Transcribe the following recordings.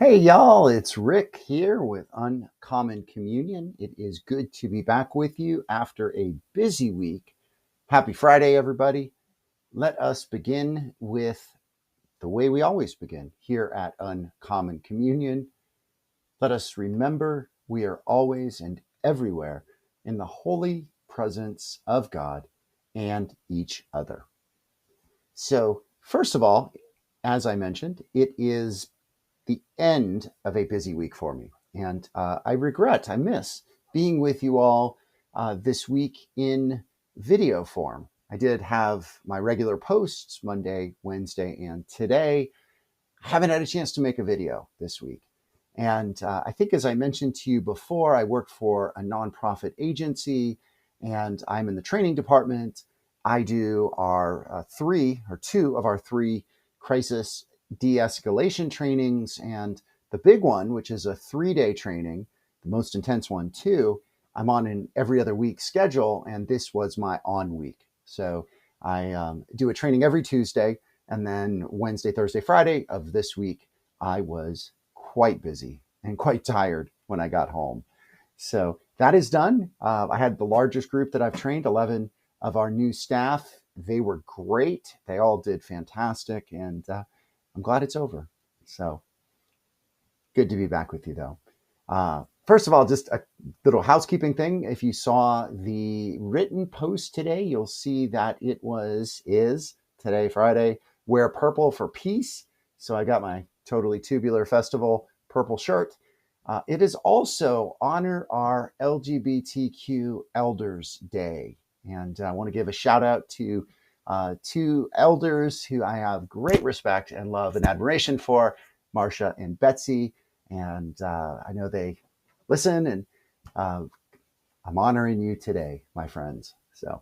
Hey y'all, it's Rick here with Uncommon Communion. It is good to be back with you after a busy week. Happy Friday, everybody. Let us begin with the way we always begin here at Uncommon Communion. Let us remember we are always and everywhere in the holy presence of God and each other. So, first of all, as I mentioned, it is the end of a busy week for me. And I miss being with you all this week in video form. I did have my regular posts Monday, Wednesday, and today. I haven't had a chance to make a video this week. And I think, as I mentioned to you before, I work for a nonprofit agency and I'm in the training department. I do our two of our three crisis de escalation trainings. And the big one, which is a 3-day training, the most intense one, too, I'm on an every other week schedule. And this was my on week. So I do a training every Tuesday. And then Wednesday, Thursday, Friday of this week, I was quite busy and quite tired when I got home. So that is done. I had the largest group that I've trained, 11 of our new staff. They were great. They all did fantastic. And I'm glad it's over. So good to be back with you, though. First of all, just a little housekeeping thing. If you saw the written post today, you'll see that is today, Friday, Wear Purple for Peace. So I got my Totally Tubular Festival purple shirt. It is also Honor Our LGBTQ Elders Day. And I want to give a shout out to two elders who I have great respect and love and admiration for, Marcia and Betsy. And I know they listen, and I'm honoring you today, my friends. So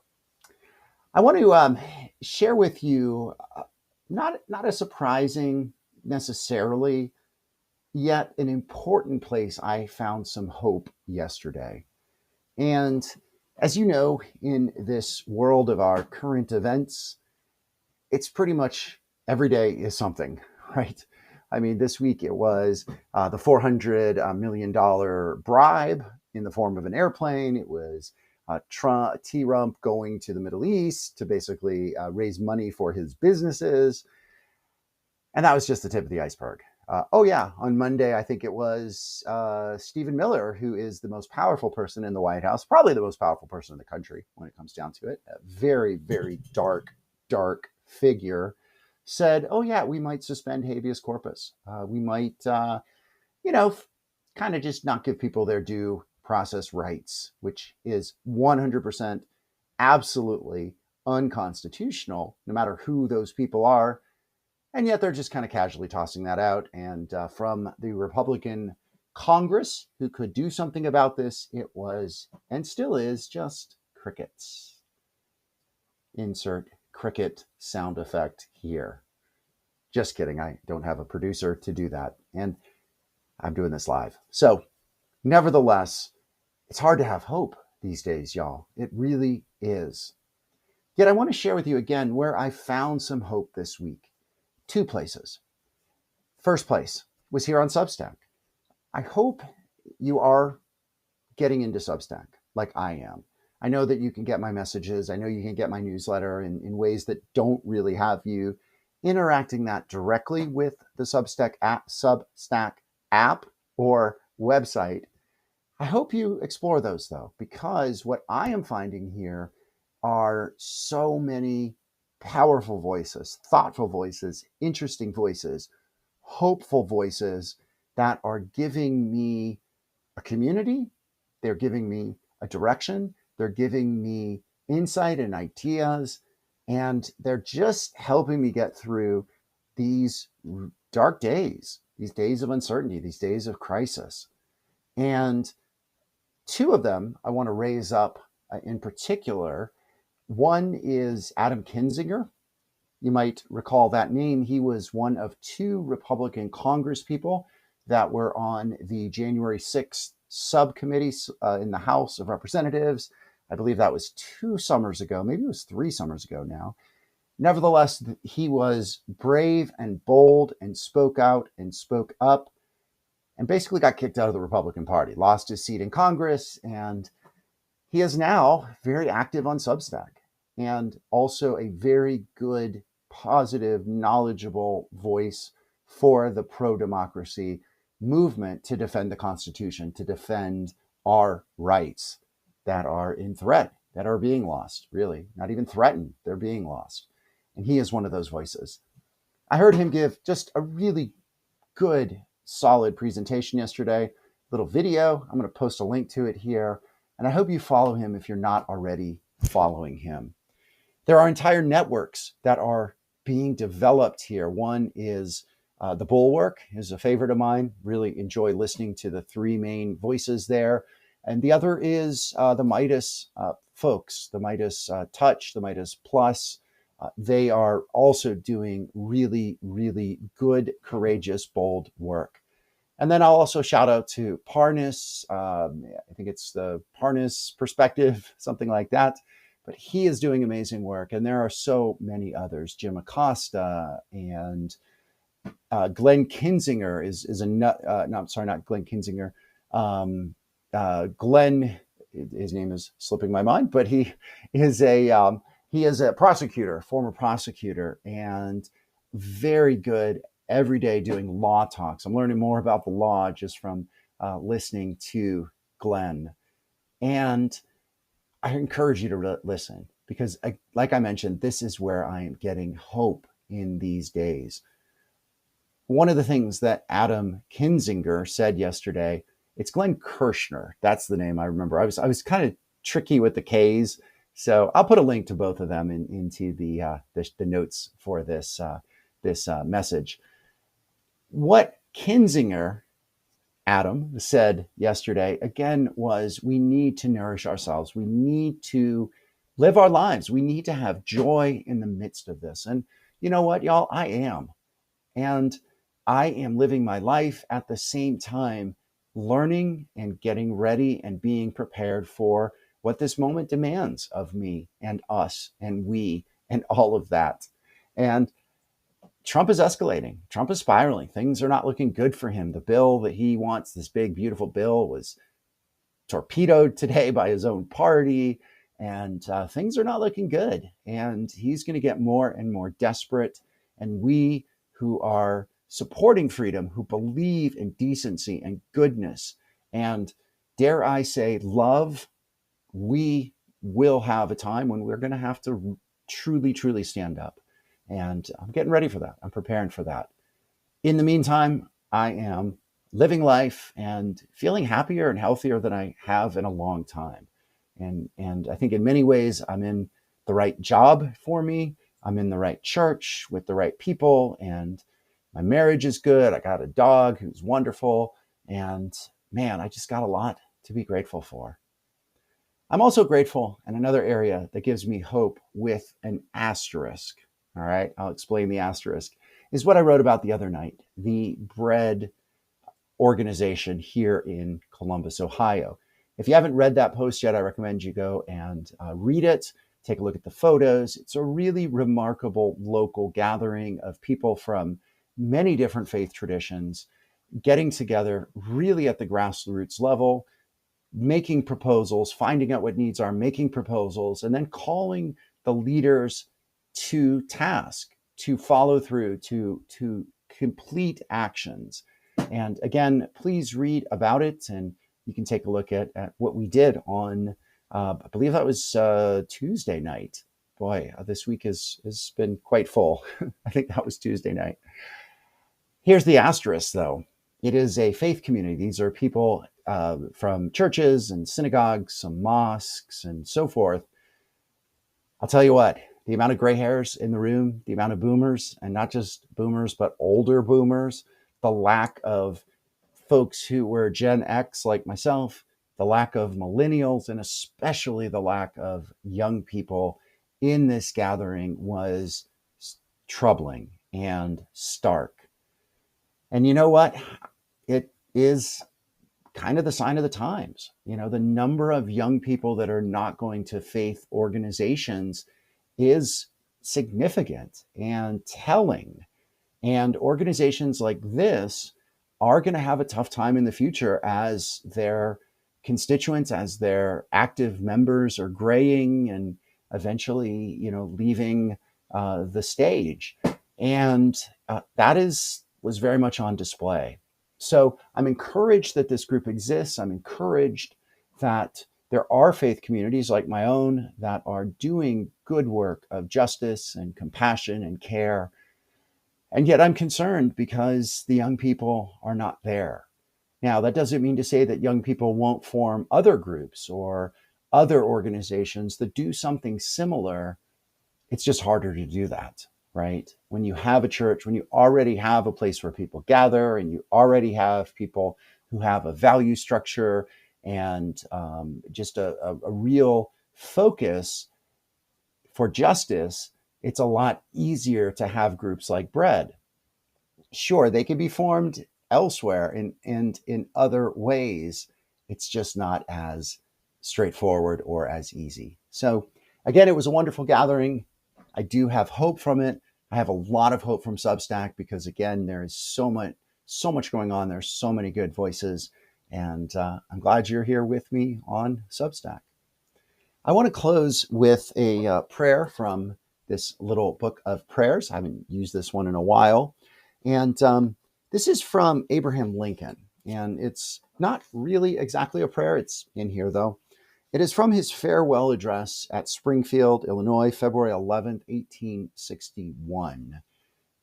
I want to share with you not a surprising necessarily, yet an important place I found some hope yesterday. And as you know, in this world of our current events, it's pretty much every day is something, right? I mean, this week it was the $400 million bribe in the form of an airplane. It was Trump going to the Middle East to basically raise money for his businesses. And that was just the tip of the iceberg. Oh, yeah. On Monday, I think it was Stephen Miller, who is the most powerful person in the White House, probably the most powerful person in the country when it comes down to it. A very, very dark figure said, oh, yeah, we might suspend habeas corpus. We might, kind of just not give people their due process rights, which is 100% absolutely unconstitutional, no matter who those people are. And yet they're just kind of casually tossing that out. And from the Republican Congress, who could do something about this, it was and still is just crickets. Insert cricket sound effect here. Just kidding. I don't have a producer to do that. And I'm doing this live. So, nevertheless, it's hard to have hope these days, y'all. It really is. Yet I want to share with you again where I found some hope this week. 2 places. First place was here on Substack. I hope you are getting into Substack like I am. I know that you can get my messages. I know you can get my newsletter in ways that don't really have you interacting that directly with the Substack app or website. I hope you explore those, though, because what I am finding here are so many powerful voices, thoughtful voices, interesting voices, hopeful voices that are giving me a community. They're giving me a direction. They're giving me insight and ideas. And they're just helping me get through these dark days, these days of uncertainty, these days of crisis. And 2 of them I want to raise up in particular. One is Adam Kinzinger. You might recall that name. He was one of 2 Republican congresspeople that were on the January 6th subcommittee in the House of Representatives. I believe that was 2 summers ago. Maybe it was 3 summers ago now. Nevertheless, he was brave and bold and spoke out and spoke up. and basically got kicked out of the Republican Party, lost his seat in Congress, and he is now very active on Substack and also a very good, positive, knowledgeable voice for the pro democracy movement to defend the Constitution, to defend our rights that are in threat, that are being lost, really, not even threatened, they're being lost. And he is one of those voices. I heard him give just a really good, solid presentation yesterday, little video. I'm going to post a link to it here. And I hope you follow him if you're not already following him. There are entire networks that are being developed here. One is The Bulwark, is a favorite of mine. Really enjoy listening to the three main voices there. And the other is the Midas folks, the Midas Touch, the Midas Plus. They are also doing really, really good, courageous, bold work. And then I'll also shout out to Parnas. I think it's the Parnas Perspective, something like that. But he is doing amazing work. And there are so many others. Jim Acosta and Glenn Kinzinger is a no, I'm sorry, not Glenn Kinzinger. Glenn, his name is slipping my mind, but he is a prosecutor, former prosecutor, and very good every day doing law talks. I'm learning more about the law just from listening to Glenn. And I encourage you to listen because, like I mentioned, this is where I am getting hope in these days. One of the things that Adam Kinzinger said yesterday, it's Glenn Kirshner. That's the name I remember. I was kind of tricky with the K's. So I'll put a link to both of them into the notes for this message. What Kinzinger, Adam, said yesterday, again, was we need to nourish ourselves. We need to live our lives. We need to have joy in the midst of this. And you know what, y'all? I am. And I am living my life at the same time, learning and getting ready and being prepared for what this moment demands of me and us and we and all of that. And Trump is escalating. Trump is spiraling. Things are not looking good for him. The bill that he wants, this big, beautiful bill, was torpedoed today by his own party. And things are not looking good. And he's going to get more and more desperate. And we who are supporting freedom, who believe in decency and goodness, and dare I say, love, we will have a time when we're going to have to truly, truly stand up. And I'm getting ready for that. I'm preparing for that. In the meantime, I am living life and feeling happier and healthier than I have in a long time. And I think in many ways, I'm in the right job for me. I'm in the right church with the right people, and my marriage is good. I got a dog who's wonderful. And man, I just got a lot to be grateful for. I'm also grateful in another area that gives me hope with an asterisk. All right, I'll explain the asterisk. Is what I wrote about the other night, the bread organization here in Columbus, Ohio. If you haven't read that post yet, I recommend you go and read it. Take a look at the photos. It's a really remarkable local gathering of people from many different faith traditions getting together really at the grassroots level, making proposals, finding out what needs are, making proposals, and then calling the leaders to task, to follow through, to complete actions. And again, please read about it, and you can take a look at what we did on, I believe that was Tuesday night. Boy, this week has been quite full. I think that was Tuesday night. Here's the asterisk, though. It is a faith community. These are people from churches and synagogues, some mosques, and so forth. I'll tell you what, the amount of gray hairs in the room, the amount of boomers, and not just boomers, but older boomers, the lack of folks who were Gen X like myself, the lack of millennials, and especially the lack of young people in this gathering was troubling and stark. And you know what? It is kind of the sign of the times. You know, the number of young people that are not going to faith organizations is significant and telling. And organizations like this are going to have a tough time in the future as their constituents, as their active members are graying and eventually, leaving the stage. And that was very much on display. So I'm encouraged that this group exists. I'm encouraged that there are faith communities like my own that are doing good work of justice and compassion and care. And yet I'm concerned because the young people are not there. Now, that doesn't mean to say that young people won't form other groups or other organizations that do something similar. It's just harder to do that, right? When you have a church, when you already have a place where people gather and you already have people who have a value structure and just a real focus for justice, it's a lot easier to have groups like Bread. Sure, they can be formed elsewhere and in other ways. It's just not as straightforward or as easy. So, again, it was a wonderful gathering. I do have hope from it. I have a lot of hope from Substack because, again, there is so much going on. There's so many good voices, and I'm glad you're here with me on Substack. I want to close with a prayer from this little book of prayers. I haven't used this one in a while. And this is from Abraham Lincoln. And it's not really exactly a prayer. It's in here, though. It is from his farewell address at Springfield, Illinois, February 11th, 1861.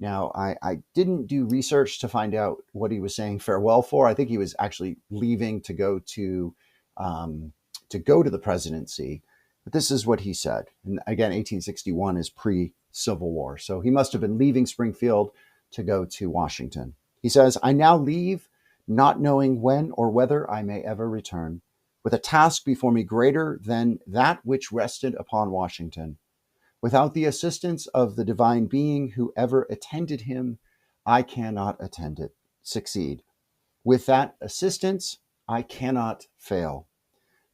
Now, I didn't do research to find out what he was saying farewell for. I think he was actually leaving to go to the presidency. But this is what he said. And again, 1861 is pre-Civil War. So he must have been leaving Springfield to go to Washington. He says, "I now leave, not knowing when or whether I may ever return, with a task before me greater than that which rested upon Washington. Without the assistance of the divine being who ever attended him, I cannot succeed. With that assistance, I cannot fail.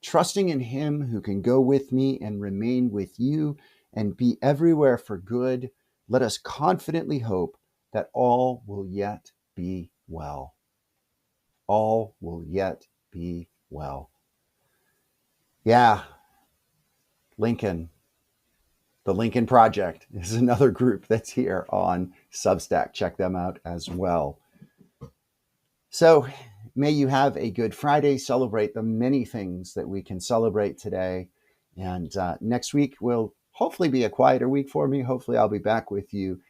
Trusting in him who can go with me and remain with you and be everywhere for good, let us confidently hope that all will yet be well. All will yet be well." Yeah, Lincoln. The Lincoln Project is another group that's here on Substack. Check them out as well. So may you have a good Friday. Celebrate the many things that we can celebrate today. And next week will hopefully be a quieter week for me. Hopefully I'll be back with you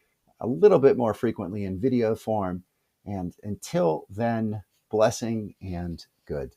a little bit more frequently in video form. And until then, blessing and good.